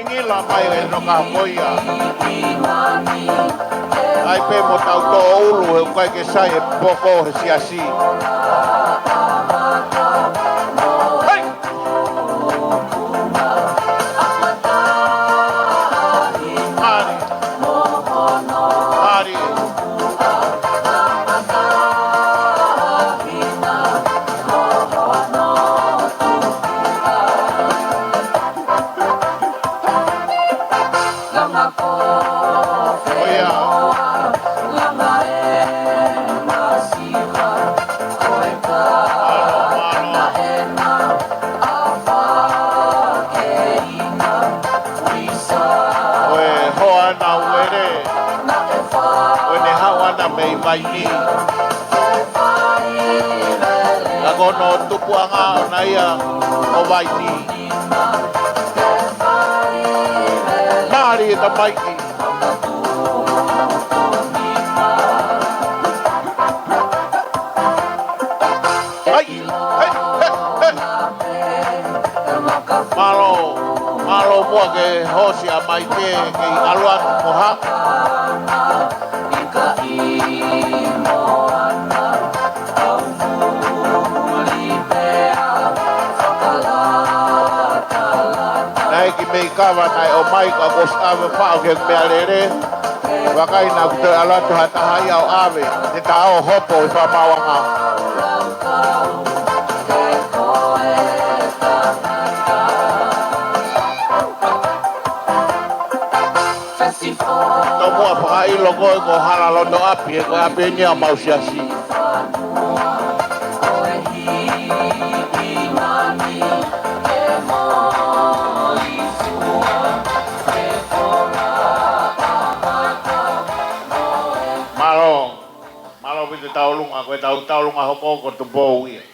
Ingila mai e no ka moia. Ai pe mo tau to ulu e kai ke sai e poko he si. Hey! Mari. Mei mai ni Ako no tupu anga o na ia o vai ni Mari e ta mai ni Ai, Malo mua ke hosi a mai ke aluan moha Ki mei kawa nai o mai ka kos ave whao ke mea lere wakai na kuto alatu hata hai au ave te ta ao hopo i whamawanga no mua whakailo koe ko hala lono api e ko api nia mausiasi Malo pite taulunga koe taulunga hoko ko tu bou ia